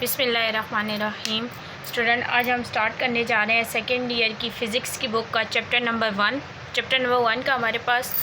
बिस्मिल्लाहिर्रहमानिर्रहीम। स्टूडेंट, आज हम स्टार्ट करने जा रहे हैं सेकेंड ईयर की फ़िज़िक्स की बुक का चैप्टर नंबर 1। चैप्टर नंबर 1 का हमारे पास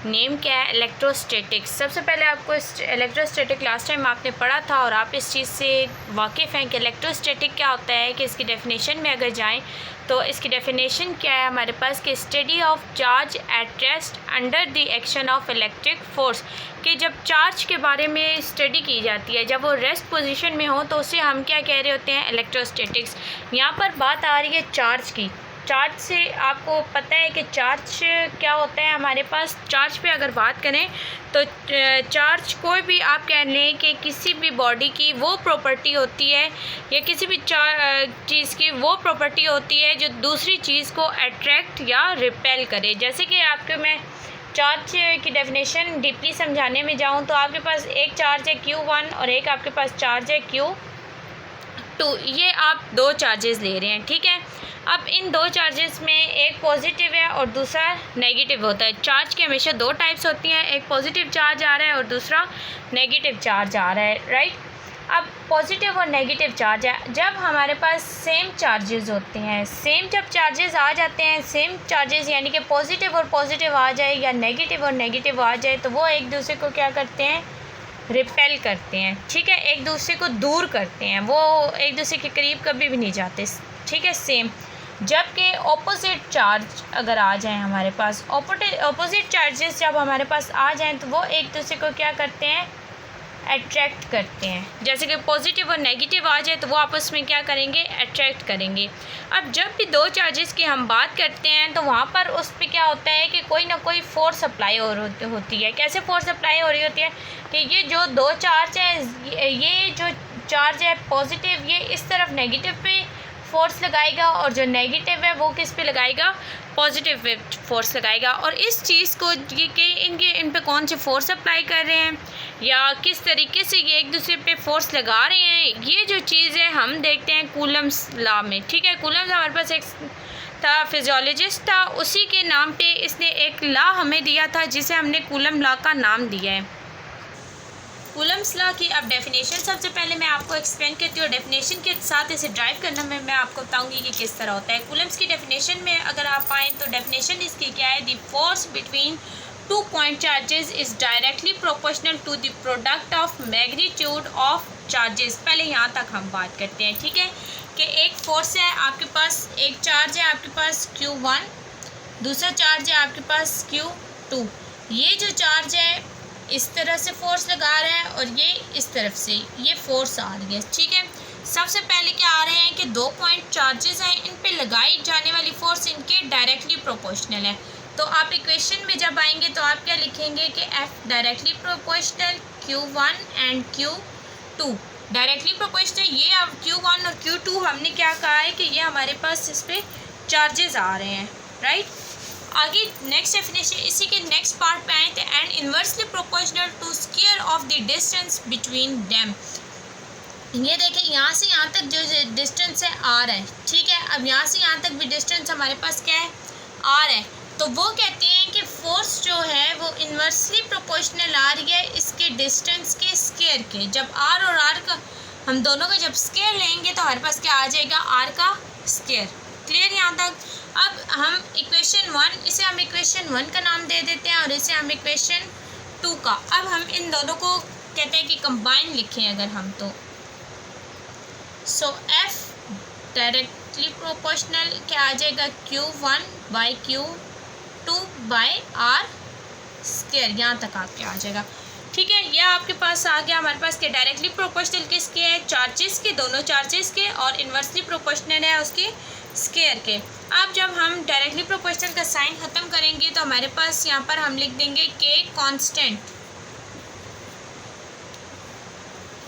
नेम क्या है? इलेक्ट्रोस्टैटिक्स। सबसे पहले आपको इलेक्ट्रोस्टैटिक लास्ट टाइम आपने पढ़ा था और आप इस चीज़ से वाकिफ़ हैं कि इलेक्ट्रोस्टैटिक क्या होता है। कि इसकी डेफिनेशन में अगर जाएं तो इसकी डेफिनेशन क्या है हमारे पास कि study of charge at rest under the action of electric force. कि जब चार्ज के बारे में स्टडी की जाती है, जब वो रेस्ट पोजीशन में हो तो उसे हम क्या कह रहे होते हैं? इलेक्ट्रोस्टैटिक्स। यहाँ पर बात आ रही है चार्ज की। चार्ज से आपको पता है कि चार्ज क्या होता है हमारे पास। चार्ज पे अगर बात करें तो चार्ज कोई भी आप कह लें कि किसी भी बॉडी की वो प्रॉपर्टी होती है या किसी भी चीज़ की वो प्रॉपर्टी होती है जो दूसरी चीज़ को अट्रैक्ट या रिपेल करे। जैसे कि आपको मैं चार्ज की डेफिनेशन डीपली समझाने में जाऊँ तो आपके पास एक चार्ज है Q1 और एक आपके पास चार्ज है Q2। ये आप दो चार्जेस ले रहे हैं, ठीक है। अब इन दो चार्जेस में एक पॉजिटिव है और दूसरा नेगेटिव होता है। चार्ज की हमेशा दो टाइप्स होती हैं, एक पॉजिटिव चार्ज आ रहा है और दूसरा नेगेटिव चार्ज आ रहा है, राइट। अब पॉजिटिव और नेगेटिव चार्ज है। जब हमारे पास सेम चार्जेस होते हैं, सेम जब चार्जेस आ जाते हैं, सेम चार्जेस यानी कि पॉजिटिव और पॉजिटिव आ जाए या नेगेटिव और नेगेटिव आ जाए, तो वो एक दूसरे को क्या करते हैं? रिपेल करते हैं, ठीक है। एक दूसरे को दूर करते हैं, वो एक दूसरे के करीब कभी भी नहीं जाते, ठीक है। सेम जबकि ऑपोजिट चार्ज अगर आ जाएं हमारे पास, ऑपोजिट चार्जेस जब हमारे पास आ जाएं तो वो एक दूसरे को क्या करते हैं? अट्रैक्ट करते हैं। जैसे कि पॉजिटिव और नेगेटिव आ जाए तो वो आपस में क्या करेंगे? अट्रैक्ट करेंगे। अब जब भी दो चार्जेस की हम बात करते हैं तो वहाँ पर उस पर क्या होता है कि कोई ना कोई फोर्स अप्लाई होती है। कैसे फोर्स अप्लाई हो रही होती है कि ये जो दो चार्ज है, ये जो चार्ज है पॉजिटिव, ये इस तरफ नेगेटिव पे फोर्स लगाएगा और जो नेगेटिव है वो किस पे लगाएगा? पॉजिटिव पे फोर्स लगाएगा। और इस चीज़ को इन पे कौन से फोर्स अप्लाई कर रहे हैं या किस तरीके से ये एक दूसरे पे फोर्स लगा रहे हैं, ये जो चीज़ है हम देखते हैं कूलम्स लॉ में, ठीक है। कूलम्स हमारे पास एक था, फिजियोलॉजिस्ट था, उसी के नाम पे इसने एक लॉ हमें दिया था जिसे हमने कूलम लॉ का नाम दिया है। कूलम्स लॉ की अब डेफिनेशन सबसे पहले मैं आपको एक्सप्लेन करती हूँ। डेफिनेशन के साथ इसे ड्राइव करना में मैं आपको बताऊंगी कि किस तरह होता है। कूलम्स की डेफिनेशन में अगर आप आएँ तो डेफिनेशन इसकी क्या है? The force between two point charges is directly proportional to the product of magnitude of charges. पहले यहाँ तक हम बात करते हैं, ठीक है। कि एक फोर्स है आपके पास, एक चार्ज है आपके पास Q1, दूसरा चार्ज है आपके पास Q2। ये जो चार्ज है इस तरह से फोर्स लगा रहा है और ये इस तरफ से ये फोर्स आ रही है, ठीक है। सबसे पहले क्या आ रहे हैं कि दो पॉइंट चार्जेस हैं, इन पे लगाई जाने वाली फोर्स इनके डायरेक्टली प्रोपोर्शनल है। तो आप इक्वेशन में जब आएंगे तो आप क्या लिखेंगे कि F directly proportional Q1 and Q2 directly proportional. ये अब Q1 और Q2 हमने क्या कहा है कि ये हमारे पास इस पर चार्जेस आ रहे हैं, राइट। आगे नेक्स्ट डेफिनेशन इसी के नेक्स्ट पार्ट पे आए थे। And inversely proportional to square of the distance between them. ये देखें, यहाँ से यहाँ तक जो डिस्टेंस है R है, ठीक है। अब यहाँ से यहाँ तक भी डिस्टेंस हमारे पास क्या है? R है। तो वो कहते हैं कि फोर्स जो है वो इन्वर्सली प्रोपोर्शनल आ रही है इसके डिस्टेंस के स्क्वायर के। जब R और R का हम दोनों का जब स्क्वायर लेंगे तो हमारे पास क्या आ जाएगा? R का स्क्वायर। क्लियर यहाँ तक? अब हम इक्वेशन 1, इसे हम इक्वेशन 1 का नाम दे देते हैं और इसे हम इक्वेशन 2 का। अब हम इन दोनों को कहते हैं कि कंबाइन लिखें अगर हम तो। सो F डायरेक्टली प्रोपोर्शनल क्या आ जाएगा? Q1 by Q2 by R square. यहाँ तक आपके आ जाएगा, ठीक है। यह आपके पास आ गया हमारे पास के डायरेक्टली प्रोपोर्शनल किसके है? चार्जेस के, दोनों चार्जेस के, और इन्वर्सली प्रोपोर्शनल है उसके स्क्वायर के। अब जब हम डायरेक्टली प्रोपोर्शनल का साइन ख़त्म करेंगे तो हमारे पास यहाँ पर हम लिख देंगे K कांस्टेंट।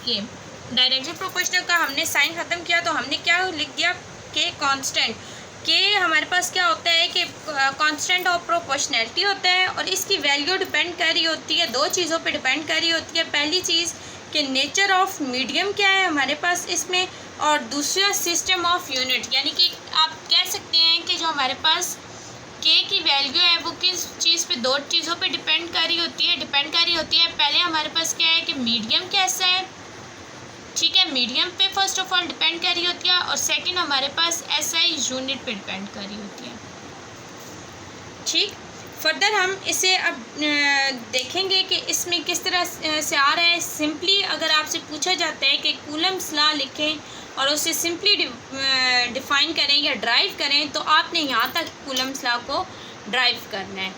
ये डायरेक्टली प्रोपोर्शनल का हमने साइन ख़त्म किया तो हमने क्या लिख दिया? K constant. K हमारे पास क्या होता है कि कांस्टेंट ऑफ प्रोपोर्शनैलिटी होता है और इसकी वैल्यू डिपेंड कर रही होती है, दो चीज़ों पे डिपेंड कर रही होती है। पहली चीज़ कि नेचर ऑफ मीडियम क्या है हमारे पास इसमें, और दूसरा सिस्टम ऑफ यूनिट। यानी कि आप कह सकते हैं कि जो हमारे पास K की वैल्यू है वो किस चीज़ पे? दो चीज़ों पे डिपेंड कर रही होती है। पहले हमारे पास क्या है कि मीडियम कैसा है, ठीक है, मीडियम पे फर्स्ट ऑफ ऑल डिपेंड कर रही होती है, और सेकंड हमारे पास एसआई यूनिट पे डिपेंड कर रही होती है। ठीक, फर्दर हम इसे अब देखेंगे कि इसमें किस तरह से आ रहा है। सिंपली अगर आपसे पूछा जाता है कि कूलम्स लॉ लिखें और उसे सिंपली डिफ़ाइन करें या ड्राइव करें, तो आपने यहाँ तक कूलम्स लॉ को ड्राइव करना है।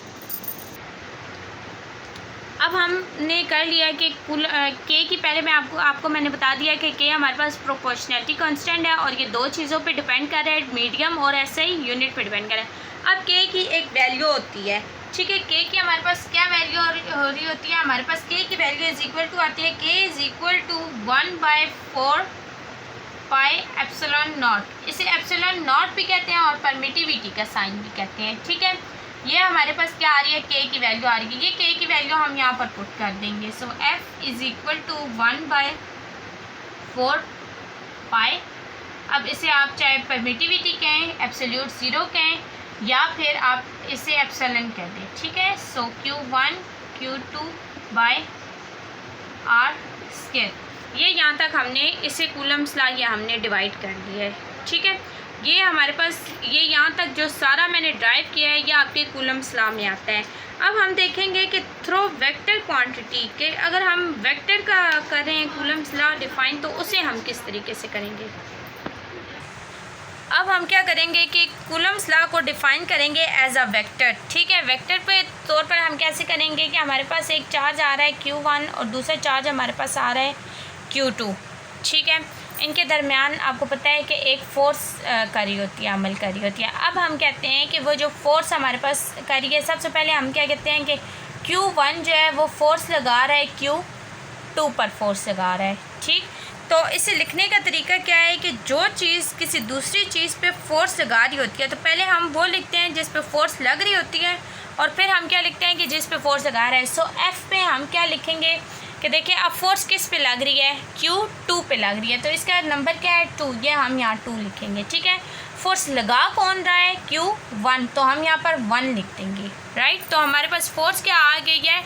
अब हमने कर लिया कि के की पहले मैं आपको मैंने बता दिया कि के हमारे पास प्रोपोर्शनैलिटी कांस्टेंट है, और ये दो चीज़ों पे डिपेंड कर रहा है, मीडियम और एसआई यूनिट पे डिपेंड कर रहा है। अब के की एक वैल्यू होती है, ठीक है, के की हमारे पास क्या वैल्यू हो रही होती है, हमारे पास के की वैल्यू इज इक्वल टू आती है, k is equal to 1/4 pi epsilon naught. इसे एप्सिलॉन नॉट भी कहते हैं और परमिटिविटी का साइन भी कहते हैं। ठीक है, ये हमारे पास क्या आ रही है, के की वैल्यू आ रही है। ये के की वैल्यू हम यहाँ पर पुट कर देंगे। सो एफ इज इक्वल टू 1/4 पाई। अब इसे आप चाहे परमिटिविटी कहें, एब्सोल्यूट ज़ीरो कहें, या फिर आप इसे एप्सिलॉन कह दें। ठीक है, सो Q1 Q2 bye are square. ये यहाँ तक हमने इसे कूलम्स लॉ या हमने डिवाइड कर दिया है। ठीक है, ये हमारे पास ये यहाँ तक जो सारा मैंने ड्राइव किया है, ये आपके कूलम्स लॉ में आता है। अब हम देखेंगे कि थ्रू वेक्टर क्वांटिटी के अगर हम वेक्टर का करें कूलम्स लॉ डिफाइन, तो उसे हम किस तरीके से करेंगे। अब हम क्या करेंगे कि कूलम्स लॉ को डिफ़ाइन करेंगे एज अ वेक्टर। ठीक है, वेक्टर पे तौर पर हम कैसे करेंगे कि हमारे पास एक चार्ज आ रहा है Q1 और दूसरा चार्ज हमारे पास आ रहा है Q2। ठीक है, इनके दरमियान आपको पता है कि एक फ़ोर्स करी होती है, अमल करी होती है। अब हम कहते हैं कि वो जो फ़ोर्स हमारे पास करी है, सबसे पहले हम क्या कहते हैं कि Q1 जो है वो फ़ोर्स लगा रहा है Q2 पर फोर्स लगा रहा है। ठीक, तो इसे लिखने का तरीका क्या है कि जो चीज़ किसी दूसरी चीज़ पे फोर्स लगा रही होती है, तो पहले हम वो लिखते हैं जिस पे फोर्स लग रही होती है, और फिर हम क्या लिखते हैं कि जिस पे फोर्स लगा रहा है। सो एफ़ पे हम क्या लिखेंगे कि देखिए अब फोर्स किस पे लग रही है, Q2 पे लग रही है, तो इसका नंबर क्या है 2, ये हम यहाँ 2 लिखेंगे। ठीक है, फोर्स लगा कौन रहा है Q1, तो हम यहाँ पर 1 लिख देंगे। राइट, तो हमारे पास फोर्स क्या आ गई है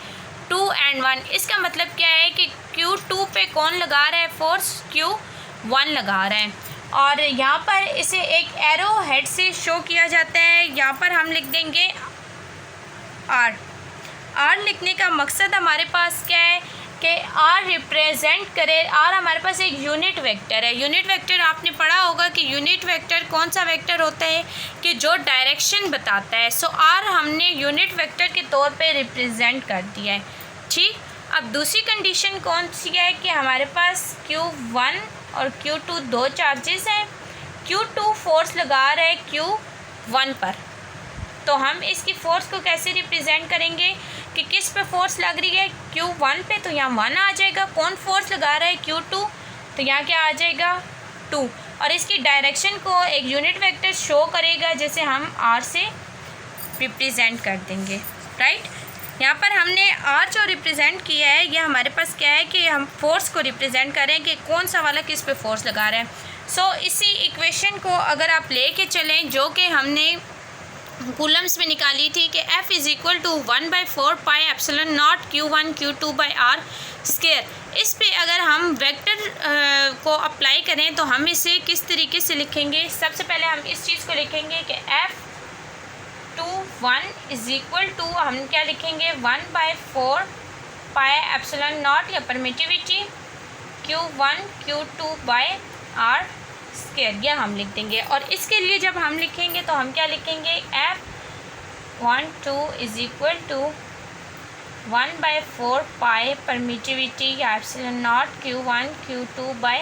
2 और 1। इसका मतलब क्या है कि Q2 पे कौन लगा रहा है फोर्स, Q1 लगा रहा है। और यहाँ पर इसे एक एरो हेड से शो किया जाता है। यहाँ पर हम लिख देंगे R। R लिखने का मकसद हमारे पास क्या है कि R रिप्रेजेंट करे, R हमारे पास एक यूनिट वेक्टर है। यूनिट वेक्टर आपने पढ़ा होगा कि यूनिट वेक्टर कौन सा वेक्टर होता है कि जो डायरेक्शन बताता है। सो R हमने यूनिट वेक्टर के तौर पे रिप्रेजेंट कर दिया है। ठीक, अब दूसरी कंडीशन कौन सी है कि हमारे पास Q1 और Q2 दो चार्जेस हैं। Q2 फोर्स लगा रहा है Q1 पर, तो हम इसकी फ़ोर्स को कैसे रिप्रेजेंट करेंगे कि किस पे फोर्स लग रही है Q1 पे, तो यहाँ 1 आ जाएगा। कौन फोर्स लगा रहा है Q2, तो यहाँ क्या आ जाएगा 2, और इसकी डायरेक्शन को एक यूनिट वेक्टर शो करेगा जिसे हम R से रिप्रेजेंट कर देंगे। राइट, यहाँ पर हमने R जो रिप्रेजेंट किया है, ये हमारे पास क्या है कि हम फोर्स को रिप्रेजेंट करें कि कौन सा वाला किस पे फोर्स लगा रहा है। सो इसी इक्वेशन को अगर आप लेके चलें जो कि हमने कूलम्स में निकाली थी कि F is equal to 1/4 pi epsilon naught Q1 Q2 by r square, इस पे अगर हम वेक्टर को अप्लाई करें तो हम इसे किस तरीके से लिखेंगे। सबसे पहले हम इस चीज़ को लिखेंगे कि F21 इज़ इक्वल टू हम क्या लिखेंगे 1/4 पाई एप्सिलॉन नॉट या permittivity Q1 Q2 by r square, यह हम लिख देंगे। और इसके लिए जब हम लिखेंगे तो हम क्या लिखेंगे F12 is equal to 1/4 pi permittivity या epsilon naught Q1 Q2 by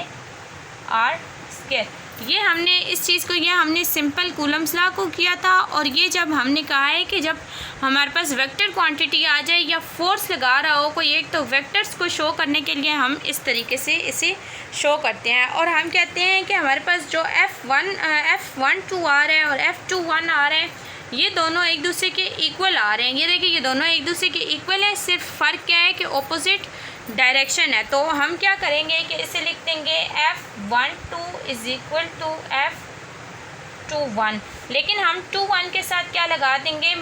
r square. ये हमने इस चीज़ को ये हमने सिंपल कूलम्स लॉ को किया था। और ये जब हमने कहा है कि जब हमारे पास वेक्टर क्वांटिटी आ जाए या फोर्स लगा रहा हो कोई एक, तो वेक्टर्स को शो करने के लिए हम इस तरीके से इसे शो करते हैं। और हम कहते हैं कि हमारे पास जो F12 आ रहा है और F21 आ रहा है, ये दोनों एक दूसरे के इक्वल आ रहे हैं। ये देखिए ये दोनों एक दूसरे के इक्वल है, सिर्फ फ़र्क क्या है कि ऑपोजिट डायरेक्शन है। तो हम क्या करेंगे कि इसे लिख देंगे F12 is equal to F21, लेकिन हम 21 के साथ क्या लगा देंगे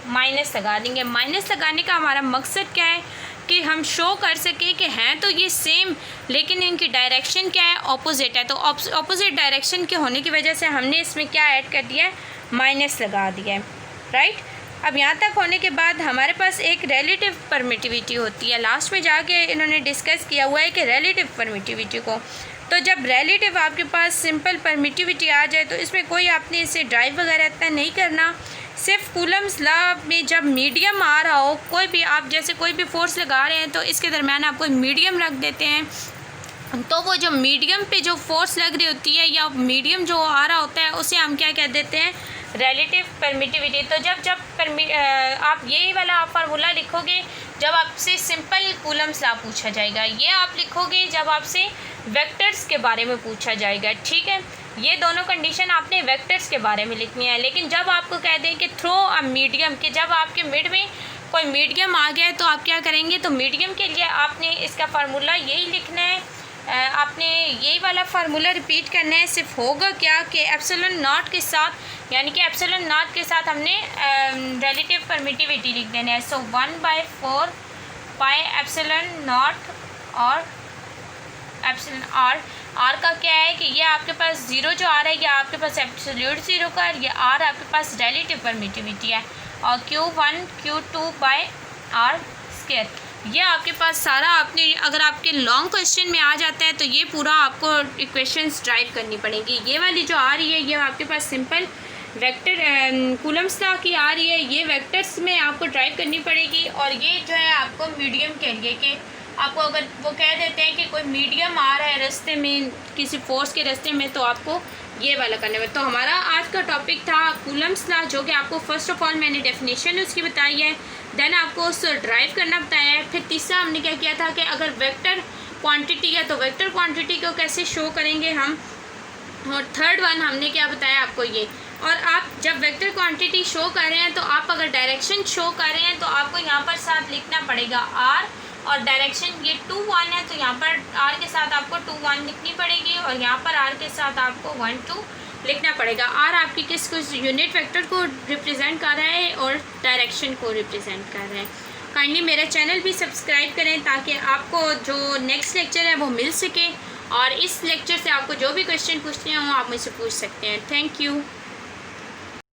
माइनस लगा देंगे। माइनस लगाने का हमारा मकसद क्या है कि हम शो कर सके कि हैं तो ये सेम, लेकिन इनकी डायरेक्शन क्या है, ऑपोजिट है। तो ऑपोजिट डायरेक्शन के होने की वजह से हमने इसमें क्या ऐड कर दिया है, माइनस लगा दिया है, राइट। अब यहाँ तक होने के बाद हमारे पास एक रिलेटिव परमिटिविटी होती है। लास्ट में जाके इन्होंने डिस्कस किया हुआ है कि रिलेटिव परमिटिविटी को, तो जब रिलेटिव आपके पास सिंपल परमिटिविटी आ जाए तो इसमें कोई आपने इसे ड्राइव वगैरह इतना नहीं करना। सिर्फ कूलम्स लॉ में जब मीडियम आ रहा हो, कोई भी आप जैसे कोई भी फोर्स लगा रहे हैं तो इसके दरम्यान आप कोई मीडियम रख देते हैं, तो वो जो मीडियम पे जो फोर्स लग रही होती है या मीडियम जो आ रहा होता है उसे हम क्या कह देते हैं, रिलेटिव परमिटिविटी। तो जब आप यही वाला आप फार्मूला लिखोगे जब आपसे सिंपल कूलम्स लॉ पूछा जाएगा, ये आप लिखोगे जब आपसे वेक्टर्स के बारे में पूछा जाएगा, ठीक है। ये दोनों कंडीशन आपने वेक्टर्स के बारे में लिखनी है। लेकिन जब आपको कह दें कि थ्रो अ मीडियम, कि जब आपके मिड में कोई मीडियम आ गया है तो आप क्या करेंगे, तो मीडियम के लिए आपने इसका फार्मूला यही लिखना है, आपने यही वाला फार्मूला रिपीट करना है। सिर्फ होगा क्या कि एप्सिलॉन नॉट के साथ, यानी कि एप्सिलॉन नॉट के साथ हमने रिलेटिव परमिटिविटी लिख देना है। सो 1/4 पाई एप्सिलॉन नॉट और एप्सिलॉन आर का क्या है कि ये आपके पास ज़ीरो जो आ रहा है ये आपके पास एब्सोल्यूट ज़ीरो का, ये आर आपके पास रिलेटिव परमिटिविटी है, और Q1 Q2 bye are square. ये आपके पास सारा आपने, अगर आपके लॉन्ग क्वेश्चन में आ जाता है तो ये पूरा आपको इक्वेशंस ड्राइव करनी पड़ेगी। ये वाली जो आ रही है ये आपके पास सिंपल वेक्टर कूलम्स लॉ की आ रही है, ये वेक्टर्स में आपको ड्राइव करनी पड़ेगी। और ये जो है आपको मीडियम के लिए, कि आपको अगर वो कह देते हैं कि कोई मीडियम आ रहा है रास्ते में, किसी फोर्स के रास्ते में, तो आपको ये वाला करने में। तो हमारा आज का टॉपिक था कूलम्स लॉ, जो कि आपको फर्स्ट ऑफ ऑल मैंने डेफिनेशन उसकी बताई है, देन आपको उस ड्राइव करना बताया है। फिर तीसरा हमने क्या किया था कि अगर वेक्टर क्वांटिटी है तो वेक्टर क्वांटिटी को कैसे शो करेंगे हम, और थर्ड वन हमने क्या बताया आपको ये। और आप जब वेक्टर क्वांटिटी शो कर रहे हैं तो आप अगर डायरेक्शन शो कर रहे हैं तो आपको यहाँ पर साथ लिखना पड़ेगा आर, और डायरेक्शन ये 2 1 है तो यहाँ पर आर के साथ आपको 2 1 लिखनी पड़ेगी, और यहाँ पर आर के साथ आपको 1 2 लिखना पड़ेगा। आर आपकी किस यूनिट वेक्टर को रिप्रेजेंट कर रहा है और डायरेक्शन को रिप्रेजेंट कर रहा है। काइंडली मेरा चैनल भी सब्सक्राइब करें ताकि आपको जो नेक्स्ट लेक्चर है वो मिल सके, और इस लेक्चर से आपको जो भी क्वेश्चन पूछने हों आप मुझसे पूछ सकते हैं। Thank you.